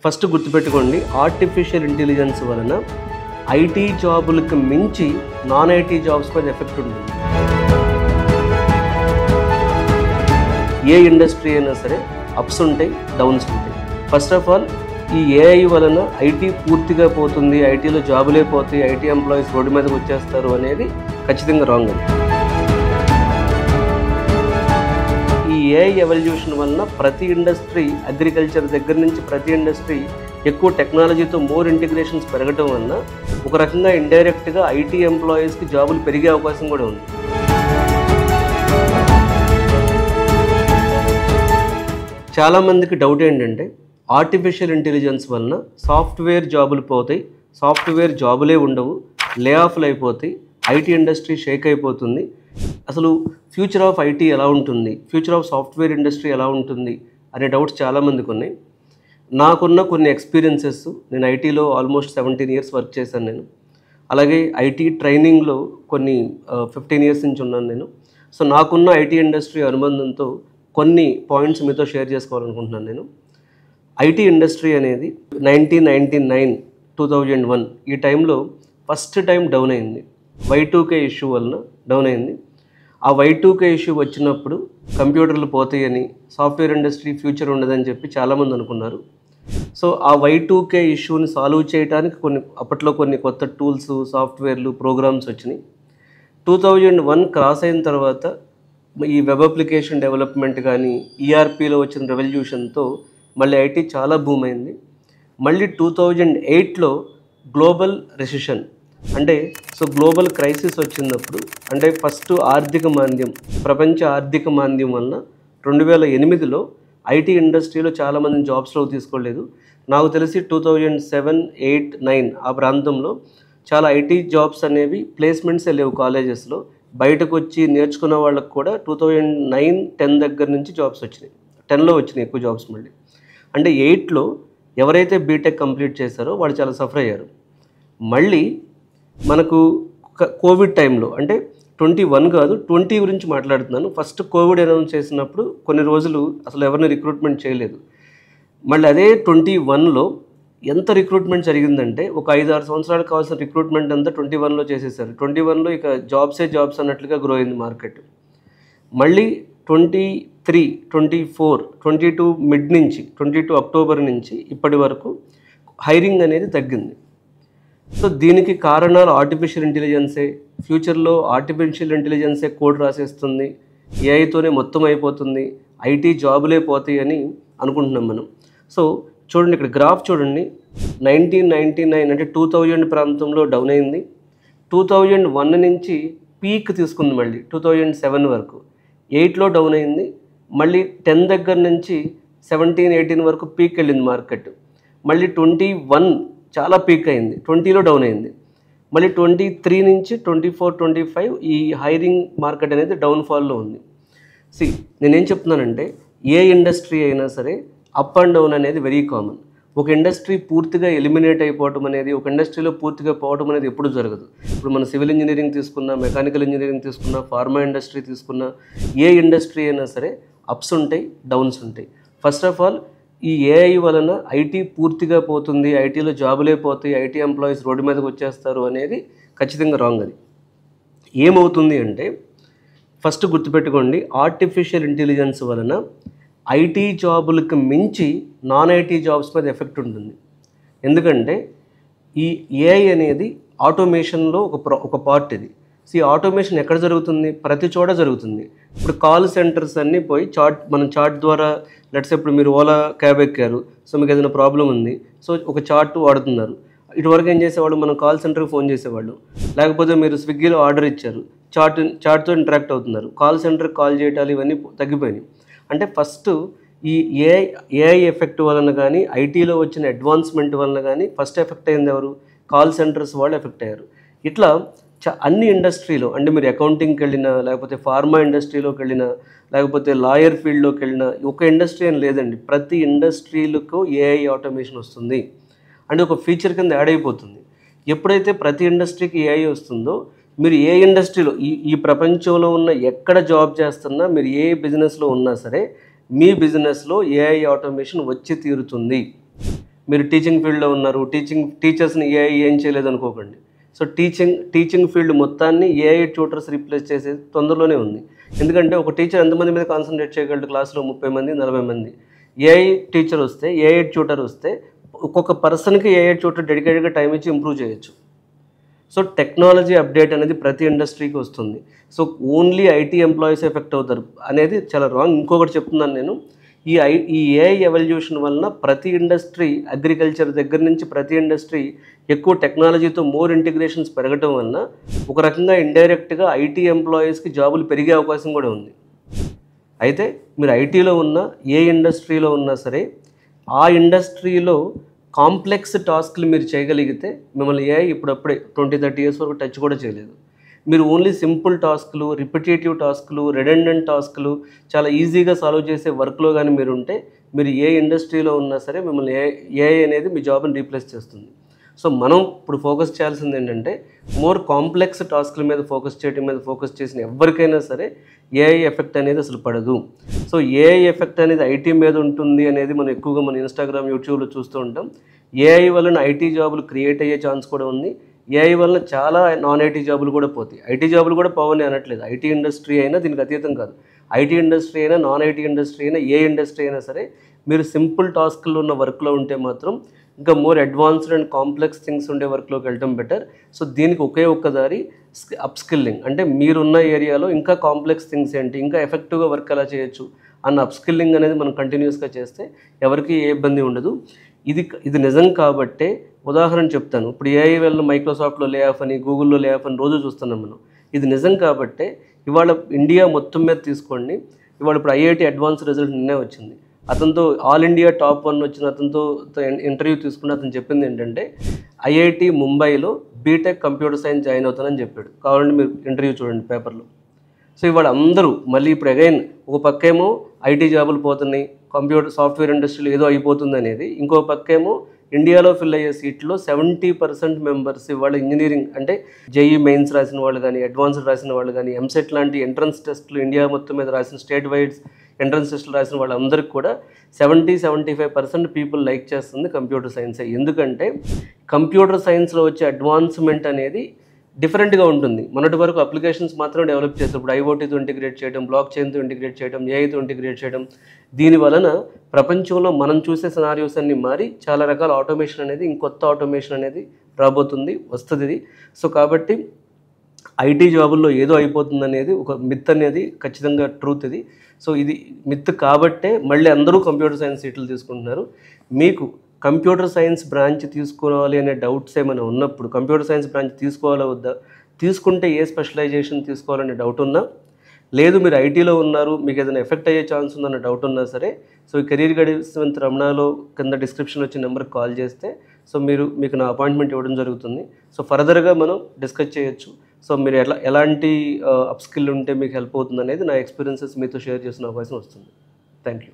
First గుర్తుపెట్టుకోండి, artificial intelligence వలన IT జాబులకు మించి నాన్ ఐటీ జాబ్స్ పైన ఎఫెక్ట్ ఉంటుంది. ఏ ఇండస్ట్రీ అయినా సరే అప్స్ ఉంటాయి, డౌన్స్ ఉంటాయి. ఫస్ట్ ఆఫ్ ఆల్ ఈ ఏఐ వలన ఐటీ పూర్తిగా పోతుంది, ఐటీలో జాబులే పోతాయి, ఐటీ ఎంప్లాయీస్ రోడ్డు మీదకి వచ్చేస్తారు అనేది ఖచ్చితంగా రాంగ్ అండి. ఈ ఏఐ ఎవల్యూషన్ వలన ప్రతి ఇండస్ట్రీ, అగ్రికల్చర్ దగ్గర నుంచి ప్రతి ఇండస్ట్రీ ఎక్కువ టెక్నాలజీతో మోర్ ఇంటిగ్రేషన్స్ పెరగడం వలన ఒక రకంగా ఇండైరెక్ట్గా ఐటీ ఎంప్లాయీస్కి జాబులు పెరిగే అవకాశం కూడా ఉంది. చాలామందికి డౌట్ ఏంటంటే ఆర్టిఫిషియల్ ఇంటెలిజెన్స్ వలన సాఫ్ట్వేర్ జాబులు పోతాయి, సాఫ్ట్వేర్ జాబులే ఉండవు, లే ఆఫ్లు అయిపోతాయి, ఐటీ ఇండస్ట్రీ షేక్ అయిపోతుంది, అసలు ఫ్యూచర్ ఆఫ్ ఐటీ ఎలా ఉంటుంది, ఫ్యూచర్ ఆఫ్ సాఫ్ట్వేర్ ఇండస్ట్రీ ఎలా ఉంటుంది అనే డౌట్స్ చాలామందికి ఉన్నాయి. నాకున్న కొన్ని ఎక్స్పీరియన్సెస్, నేను ఐటీలో ఆల్మోస్ట్ 17 years వర్క్ చేశాను నేను. అలాగే ఐటీ ట్రైనింగ్లో కొన్ని 15 years నుంచి ఉన్నాను నేను. సో నాకున్న ఐటీ ఇండస్ట్రీ అనుబంధంతో కొన్ని పాయింట్స్ మీతో షేర్ చేసుకోవాలనుకుంటున్నాను నేను. ఐటీ ఇండస్ట్రీ అనేది 1999, 2001 ఈ టైంలో ఫస్ట్ టైం డౌన్ అయింది. Y2K ఇష్యూ వలన డౌన్ అయింది. ఆ Y2K ఇష్యూ వచ్చినప్పుడు కంప్యూటర్లు పోతాయని, సాఫ్ట్వేర్ ఇండస్ట్రీ ఫ్యూచర్ ఉండదని చెప్పి చాలామంది అనుకున్నారు. సో ఆ Y2K ఇష్యూని సాల్వ్ చేయడానికి అప్పట్లో కొన్ని కొత్త టూల్స్, సాఫ్ట్వేర్లు, ప్రోగ్రామ్స్ వచ్చినాయి. 2001 క్రాస్ అయిన తర్వాత ఈ వెబ్ అప్లికేషన్ డెవలప్మెంట్ కానీ, ఈఆర్పీలో వచ్చిన రెవల్యూషన్తో మళ్ళీ ఐటీ చాలా బూమ్ అయింది. మళ్ళీ 2008లో గ్లోబల్ రెసిషన్ అంటే గ్లోబల్ క్రైసిస్ వచ్చినప్పుడు, అంటే ఫస్ట్ ఆర్థిక మాంద్యం, ప్రపంచ ఆర్థిక మాంద్యం వలన 2008లో ఐటీ ఇండస్ట్రీలో చాలామంది జాబ్స్లో తీసుకోలేదు. నాకు తెలిసి 2007, 8, 9 ఆ ప్రాంతంలో చాలా ఐటీ జాబ్స్ అనేవి ప్లేస్మెంట్సే లేవు కాలేజెస్లో. బయటకు వచ్చి నేర్చుకున్న వాళ్ళకు కూడా 2009, 10 దగ్గర నుంచి జాబ్స్ వచ్చినాయి. 10లో వచ్చినాయి ఎక్కువ జాబ్స్ మళ్ళీ. అంటే 8లో ఎవరైతే బీటెక్ కంప్లీట్ చేశారో వాళ్ళు చాలా సఫర్ అయ్యారు. మళ్ళీ మనకు కోవిడ్ టైంలో, అంటే 21 కాదు 20 గురించి మాట్లాడుతున్నాను. ఫస్ట్ కోవిడ్ అనౌన్స్ చేసినప్పుడు కొన్ని రోజులు అసలు ఎవరిని రిక్రూట్మెంట్ చేయలేదు. మళ్ళీ అదే 21లో ఎంత రిక్రూట్మెంట్ జరిగిందంటే ఒక 5-6 సంవత్సరాలకు కావాల్సిన రిక్రూట్మెంట్ అంతా 21లో చేసేసారు. 21లో ఇక జాబ్స్ అన్నట్లుగా గ్రో అయింది మార్కెట్. మళ్ళీ 23, 24, 22 మిడ్ నుంచి, 22 అక్టోబర్ నుంచి ఇప్పటి వరకు హైరింగ్ అనేది తగ్గింది. సో దీనికి కారణాలు ఆర్టిఫిషియల్ ఇంటెలిజెన్సే. ఫ్యూచర్లో ఆర్టిఫిషియల్ ఇంటెలిజెన్సే కోడ్ రాసేస్తుంది, ఏఐతోనే మొత్తం అయిపోతుంది, ఐటీ జాబులే పోతాయి అని అనుకుంటున్నాం మనం. సో చూడండి, ఇక్కడ గ్రాఫ్ చూడండి. 1999 అంటే 2000 ప్రాంతంలో డౌన్ అయింది. 2001 నుంచి పీక్ తీసుకుంది, మళ్ళీ 2007 వరకు. 8లో డౌన్ అయింది. మళ్ళీ 10 దగ్గర నుంచి 17, 18 వరకు పీక్ వెళ్ళింది మార్కెట్. మళ్ళీ 21 చాలా పీక్ అయింది, 20లో డౌన్ అయింది. మళ్ళీ 23 నుంచి 24, 25 ఈ హైరింగ్ మార్కెట్ అనేది డౌన్ఫాల్లో ఉంది. నేనేం చెప్తున్నానంటే ఏ ఇండస్ట్రీ అయినా సరే అప్ అండ్ డౌన్ అనేది వెరీ కామన్. ఒక ఇండస్ట్రీ పూర్తిగా ఎలిమినేట్ అయిపోవటం అనేది, ఒక ఇండస్ట్రీలో పూర్తిగా పోవడం అనేది ఎప్పుడు జరగదు. ఇప్పుడు మన సివిల్ ఇంజనీరింగ్ తీసుకున్నా, మెకానికల్ ఇంజనీరింగ్ తీసుకున్నా, ఫార్మా ఇండస్ట్రీ తీసుకున్నా, ఏ ఇండస్ట్రీ అయినా సరే అప్స్ ఉంటాయి, డౌన్స్ ఉంటాయి. ఫస్ట్ ఆఫ్ ఆల్ ఈ ఏఐ వలన ఐటీ పూర్తిగా పోతుంది, ఐటీలో జాబులే పోతాయి, ఐటీ ఎంప్లాయీస్ రోడ్డు మీదకి వచ్చేస్తారు అనేది ఖచ్చితంగా రాంగ్. అది ఏమవుతుంది అంటే ఫస్ట్ గుర్తుపెట్టుకోండి, ఆర్టిఫిషియల్ ఇంటెలిజెన్స్ వలన ఐటీ జాబులకు మించి నాన్ ఐటీ జాబ్స్ మీద ఎఫెక్ట్ ఉంటుంది. ఎందుకంటే ఈ ఏఐ అనేది ఆటోమేషన్లో ఒక పార్ట్. ఇది ఆటోమేషన్ ఎక్కడ జరుగుతుంది? ప్రతి చోట జరుగుతుంది. ఇప్పుడు కాల్ సెంటర్స్ అన్నీ పోయి మనం చాట్ ద్వారా, లెట్స్ ఇప్పుడు మీరు ఓలా క్యాబ్ ఎక్కారు, సో మీకు ఏదైనా ప్రాబ్లం ఉంది, సో ఒక చాట్ వాడుతున్నారు. ఇటువరకు ఏం చేసేవాళ్ళు, మనం కాల్ సెంటర్కి ఫోన్ చేసేవాళ్ళు. లేకపోతే మీరు స్విగ్గీలో ఆర్డర్ ఇచ్చారు, చాట్తో ఇంటరాక్ట్ అవుతున్నారు. కాల్ సెంటర్కి కాల్ చేయటాలు ఇవన్నీ తగ్గిపోయినాయి. అంటే ఫస్ట్ ఈ ఏఐ ఎఫెక్ట్ వలన కానీ, ఐటీలో వచ్చిన అడ్వాన్స్మెంట్ వలన కానీ ఫస్ట్ ఎఫెక్ట్ అయింది ఎవరు? కాల్ సెంటర్స్ వాళ్ళు ఎఫెక్ట్ అయ్యారు. ఇట్లా అన్ని ఇండస్ట్రీలో, అంటే మీరు అకౌంటింగ్కి వెళ్ళినా, లేకపోతే ఫార్మా ఇండస్ట్రీలోకి వెళ్ళినా, లేకపోతే లాయర్ ఫీల్డ్లోకి వెళ్ళినా, ఒక ఇండస్ట్రీ అని లేదండి, ప్రతి ఇండస్ట్రీలకు ఏఐ ఆటోమేషన్ వస్తుంది. అంటే ఒక ఫీచర్ కింద యాడ్ అయిపోతుంది. ఎప్పుడైతే ప్రతి ఇండస్ట్రీకి ఏఐ వస్తుందో, మీరు ఏ ఇండస్ట్రీలో, ఈ ప్రపంచంలో ఉన్న ఎక్కడ జాబ్ చేస్తున్నా, మీరు ఏ బిజినెస్లో ఉన్నా సరే, మీ బిజినెస్లో ఏఐ ఆటోమేషన్ వచ్చి తీరుతుంది. మీరు టీచింగ్ ఫీల్డ్లో ఉన్నారు, టీచర్స్ని ఏఐ ఏం చేయలేదు అనుకోకండి. సో టీచింగ్ ఫీల్డ్ మొత్తాన్ని ఏఐ ట్యూటర్స్ రీప్లేస్ చేసే తొందరలోనే ఉంది. ఎందుకంటే ఒక టీచర్ ఎంతమంది మీద కాన్సన్ట్రేట్ చేయగలడు? క్లాస్లో 30 మంది 40 మంది. ఏఐ టీచర్ వస్తే, ఏఐ ట్యూటర్ వస్తే ఒక్కొక్క పర్సన్కి ఏఐ ట్యూటర్ డెడికేటెడ్గా టైం ఇచ్చి ఇంప్రూవ్ చేయొచ్చు. సో టెక్నాలజీ అప్డేట్ అనేది ప్రతి ఇండస్ట్రీకి వస్తుంది. So only IT employees effect అవుతారు అనేది చాలా రాంగ్. ఇంకొకటి చెప్తున్నాను నేను, ఈ ఏఐ ఎవల్యూషన్ వలన ప్రతి ఇండస్ట్రీ, అగ్రికల్చర్ దగ్గర నుంచి ప్రతి ఇండస్ట్రీ ఎక్కువ టెక్నాలజీతో మోర్ ఇంటిగ్రేషన్స్ పెరగటం వలన ఒక రకంగా ఇండైరెక్ట్గా ఐటీ ఎంప్లాయీస్కి జాబులు పెరిగే అవకాశం కూడా ఉంది. అయితే మీరు ఐటీలో ఉన్నా, ఏ ఇండస్ట్రీలో ఉన్నా సరే, ఆ ఇండస్ట్రీలో కాంప్లెక్స్ టాస్క్లు మీరు చేయగలిగితే మిమ్మల్ని ఏఐ ఇప్పుడప్పుడే 20-30 ఇయర్స్ వరకు టచ్ కూడా చేయలేదు. మీరు ఓన్లీ సింపుల్ టాస్క్లు, రిపిటేటివ్ టాస్క్లు, రెడెండెంట్ టాస్క్లు చాలా ఈజీగా సాల్వ్ చేసే వర్క్లో కానీ మీరు ఉంటే, మీరు ఏ ఇండస్ట్రీలో ఉన్నా సరే మిమ్మల్ని ఏఐ అనేది మీ జాబ్ని రీప్లేస్ చేస్తుంది. సో మనం ఇప్పుడు ఫోకస్ చేయాల్సింది ఏంటంటే, మోర్ కాంప్లెక్స్ టాస్క్ల మీద ఫోకస్ చేసిన ఎవరికైనా సరే ఏఐ ఎఫెక్ట్ అనేది అసలు పడదు. సో ఏఐ ఎఫెక్ట్ అనేది ఐటీ మీద ఉంటుంది అనేది మనం ఎక్కువగా మన ఇన్స్టాగ్రామ్, యూట్యూబ్లో చూస్తూ ఉంటాం. ఏఐ వలన ఐటీ జాబులు క్రియేట్ అయ్యే ఛాన్స్ కూడా ఉంది. ఏఐ వలన చాలా నాన్ ఐటీ జాబులు కూడా పోతాయి. ఐటీ జాబులు కూడా పోవని అనట్లేదు. ఐటీ ఇండస్ట్రీ అయినా దీనికి అతీతం కాదు. ఐటీ ఇండస్ట్రీ అయినా, నాన్ ఐటీ ఇండస్ట్రీ అయినా, ఏ ఇండస్ట్రీ అయినా సరే మీరు సింపుల్ టాస్క్లో ఉన్న వర్క్లో ఉంటే మాత్రం ఇంకా more advanced and complex things ఉండే వర్క్లోకి వెళ్ళటం బెటర్. సో దీనికి ఒకే ఒక్క దారి అప్స్కిల్లింగ్. అంటే మీరున్న ఏరియాలో ఇంకా కాంప్లెక్స్ థింగ్స్ ఏంటి, ఇంకా ఎఫెక్టివ్గా వర్క్ ఎలా చేయొచ్చు అన్న అప్స్కిల్లింగ్ అనేది మనం కంటిన్యూస్గా చేస్తే ఎవరికి ఏ ఇబ్బంది ఉండదు. ఇది నిజం కాబట్టే ఉదాహరణ చెప్తాను. ఇప్పుడు ఏఐ వల్ల మైక్రోసాఫ్ట్లో లే ఆఫ్ అని, గూగుల్లో లే ఆఫ్ అని రోజు చూస్తున్నాం మనం. ఇది నిజం కాబట్టే ఇవాళ ఇండియా మొత్తం మీద తీసుకోండి, ఇవాళ ఇప్పుడు ఐఐటి అడ్వాన్స్ రిజల్ట్ నిన్నే వచ్చింది. అతనితో ఆల్ ఇండియా టాప్ 1 వచ్చిన అతనితో ఇంటర్వ్యూ తీసుకుని అతను చెప్పింది ఏంటంటే, ఐఐటి ముంబైలో బీటెక్ కంప్యూటర్ సైన్స్ జాయిన్ అవుతానని చెప్పాడు. కావాలంటే మీరు ఇంటర్వ్యూ చూడండి పేపర్లో. సో ఇవాళ అందరూ మళ్ళీ ఇప్పుడు అగైన్ ఒక పక్కేమో ఐటీ జాబులు పోతున్నాయి, సాఫ్ట్వేర్ ఇండస్ట్రీలో ఏదో అయిపోతుంది అనేది, ఇంకో పక్కేమో ఇండియాలో ఫిల్ అయ్యే సీట్లో 70% మెంబర్స్ ఇవాళ ఇంజనీరింగ్ అంటే జేఈ మెయిన్స్ రాసిన వాళ్ళు కానీ, అడ్వాన్స్డ్ రాసిన వాళ్ళు కానీ, ఎంసెట్ లాంటి ఎంట్రన్స్ టెస్టులు ఇండియా మొత్తం మీద రాసిన స్టేట్ వైడ్ ఎంట్రన్స్ టెస్టులు రాసిన వాళ్ళందరికీ కూడా 70-75% పీపుల్ లైక్ చేస్తుంది కంప్యూటర్ సైన్సే. ఎందుకంటే కంప్యూటర్ సైన్స్లో వచ్చే అడ్వాన్స్మెంట్ అనేది డిఫరెంట్గా ఉంటుంది. మొన్నటి వరకు అప్లికేషన్స్ మాత్రం డెవలప్ చేస్తారు. ఇప్పుడు ఐఓటీతో ఇంటిగ్రేట్ చేయడం, బ్లాక్ చైన్తో ఇంటిగ్రేట్ చేయడం, ఏఐతో ఇంటిగ్రేట్ చేయడం, దీని వలన ప్రపంచంలో మనం చూసే సినారియోస్ అన్ని మారి చాలా రకాల ఆటోమేషన్ అనేది, ఇంకొత్త ఆటోమేషన్ అనేది వస్తుంది ఇది. సో కాబట్టి ఐటీ జాబుల్లో ఏదో అయిపోతుంది అనేది ఒక మిత్ అనేది ఖచ్చితంగా ట్రూత్ ఇది. సో ఇది మిత్ కాబట్టే మళ్ళీ అందరూ కంప్యూటర్ సైన్స్ సీట్లు తీసుకుంటున్నారు. మీకు కంప్యూటర్ సైన్స్ బ్రాంచ్ తీసుకోవాలి అనే డౌట్స్ ఏమైనా ఉన్నప్పుడు, కంప్యూటర్ సైన్స్ బ్రాంచ్ తీసుకోవాలా వద్దా, తీసుకుంటే ఏ స్పెషలైజేషన్ తీసుకోవాలనే డౌట్ ఉన్నా, లేదు మీరు ఐటీలో ఉన్నారు మీకు ఏదైనా ఎఫెక్ట్ అయ్యే ఛాన్స్ ఉందన్న డౌట్ ఉన్నా సరే, సో ఈ కెరీర్ గైడెన్స్ విత్ రమణలో కింద డిస్క్రిప్షన్లో వచ్చే నెంబర్కి కాల్ చేస్తే సో మీకు నా అపాయింట్మెంట్ ఇవ్వడం జరుగుతుంది. సో ఫర్దర్గా మనం డిస్కస్ చేయొచ్చు. సో మీరు ఎలాంటి అప్స్కిల్ ఉంటే మీకు హెల్ప్ అవుతుంది అనేది నా ఎక్స్పీరియన్సెస్ మీతో షేర్ చేసిన అవకాశం వస్తుంది. Thank you.